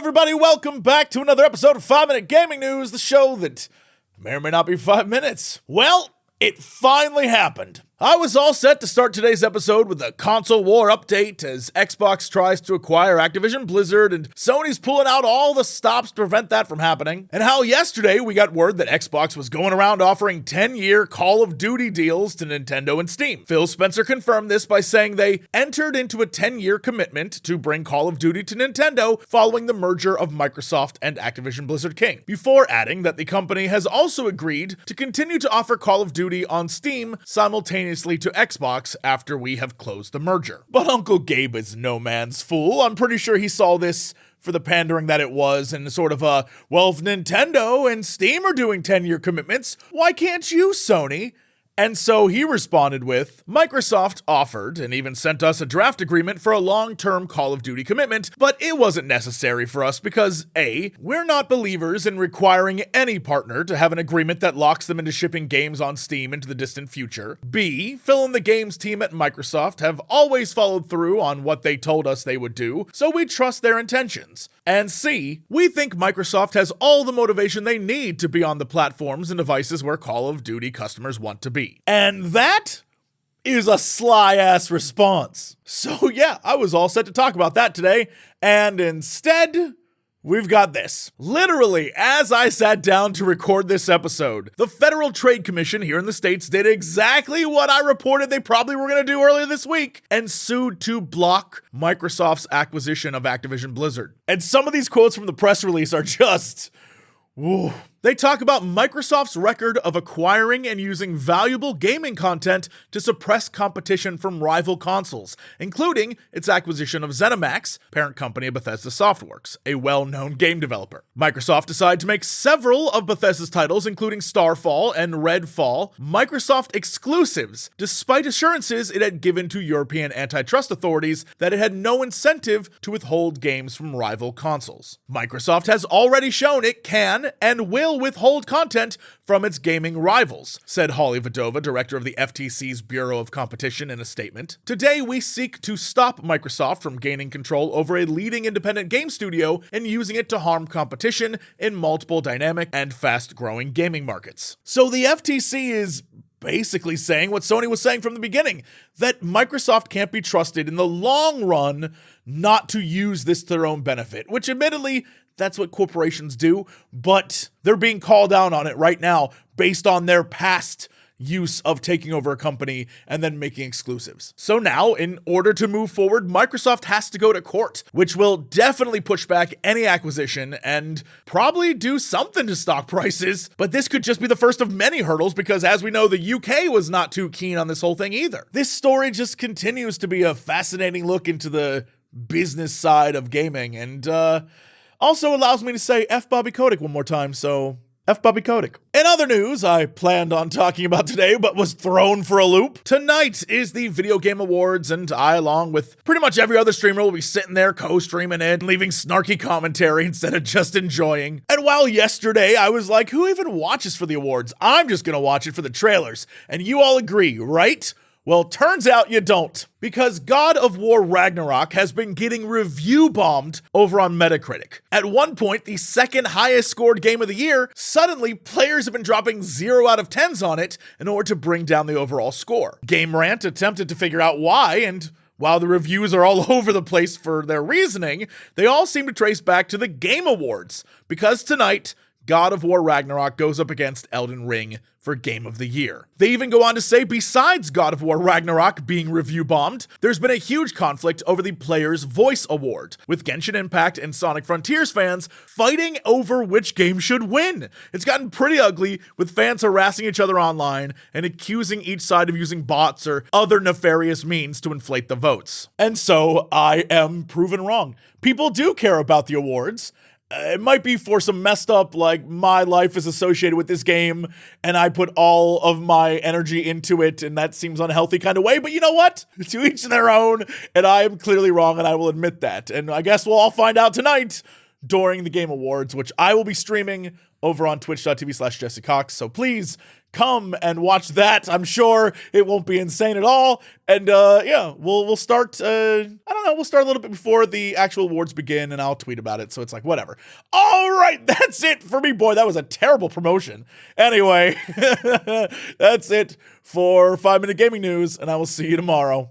everybody, welcome back to another episode of 5 Minute Gaming News, the show that may or may not be 5 minutes. Well, it finally happened. I was all set to start today's episode with a console war update as Xbox tries to acquire Activision Blizzard and Sony's pulling out all the stops to prevent that from happening, and how yesterday we got word that Xbox was going around offering 10-year Call of Duty deals to Nintendo and Steam. Phil Spencer confirmed this by saying they entered into a 10-year commitment to bring Call of Duty to Nintendo following the merger of Microsoft and Activision Blizzard King, before adding that the company has also agreed to continue to offer Call of Duty on Steam simultaneously to Xbox after we have closed the merger. But Uncle Gabe is no man's fool. I'm pretty sure he saw this for the pandering that it was and sort of a, well, if Nintendo and Steam are doing 10-year commitments, why can't you, Sony? And so he responded with, Microsoft offered and even sent us a draft agreement for a long-term Call of Duty commitment, but it wasn't necessary for us because A, we're not believers in requiring any partner to have an agreement that locks them into shipping games on Steam into the distant future. B, Phil and the games team at Microsoft have always followed through on what they told us they would do, so we trust their intentions. And C, we think Microsoft has all the motivation they need to be on the platforms and devices where Call of Duty customers want to be. And that is a sly-ass response. So yeah, I was all set to talk about that today, and instead, we've got this. Literally, as I sat down to record this episode, the Federal Trade Commission here in the States did exactly what I reported they probably were going to do earlier this week, and sued to block Microsoft's acquisition of Activision Blizzard. And some of these quotes from the press release are just, woo. They talk about Microsoft's record of acquiring and using valuable gaming content to suppress competition from rival consoles, including its acquisition of ZeniMax, parent company of Bethesda Softworks, a well-known game developer. Microsoft decided to make several of Bethesda's titles, including Starfall and Redfall, Microsoft exclusives, despite assurances it had given to European antitrust authorities that it had no incentive to withhold games from rival consoles. Microsoft has already shown it can and will withhold content from its gaming rivals, said Holly Vadova, director of the FTC's Bureau of Competition, in a statement. Today, we seek to stop Microsoft from gaining control over a leading independent game studio and using it to harm competition in multiple dynamic and fast-growing gaming markets. So the FTC is basically saying what Sony was saying from the beginning, that Microsoft can't be trusted in the long run not to use this to their own benefit, which admittedly, that's what corporations do, but they're being called out on it right now based on their past use of taking over a company and then making exclusives. So now, in order to move forward, Microsoft has to go to court, which will definitely push back any acquisition and probably do something to stock prices. But this could just be the first of many hurdles because, as we know, the UK was not too keen on this whole thing either. This story just continues to be a fascinating look into the business side of gaming, and also allows me to say F Bobby Kotick one more time, so F Bobby Kotick. In other news I planned on talking about today but was thrown for a loop, tonight is the Video Game Awards, and I, along with pretty much every other streamer, will be sitting there co-streaming it and leaving snarky commentary instead of just enjoying. And while yesterday I was like, who even watches for the awards? I'm just gonna watch it for the trailers. And you all agree, right? Well, turns out you don't, because God of War Ragnarok has been getting review bombed over on Metacritic. At one point, the second highest scored game of the year, suddenly players have been dropping 0 out of 10s on it in order to bring down the overall score. Game Rant attempted to figure out why, and while the reviews are all over the place for their reasoning, they all seem to trace back to the Game Awards, because tonight, God of War Ragnarok goes up against Elden Ring for Game of the Year. They even go on to say, besides God of War Ragnarok being review bombed, there's been a huge conflict over the Player's Voice Award, with Genshin Impact and Sonic Frontiers fans fighting over which game should win. It's gotten pretty ugly, with fans harassing each other online and accusing each side of using bots or other nefarious means to inflate the votes. And so I am proven wrong. People do care about the awards. It might be for some messed up, like, my life is associated with this game and I put all of my energy into it and that seems unhealthy kind of way, but you know what? To each their own, and I am clearly wrong and I will admit that. And I guess we'll all find out tonight during the Game Awards, which I will be streaming over on twitch.tv/Jesse Cox. So please come and watch that. I'm sure it won't be insane at all. And yeah, we'll start, I don't know, we'll start a little bit before the actual awards begin, and I'll tweet about it. So it's like, whatever. All right, that's it for me. Boy, that was a terrible promotion. Anyway, that's it for 5 Minute Gaming News, and I will see you tomorrow.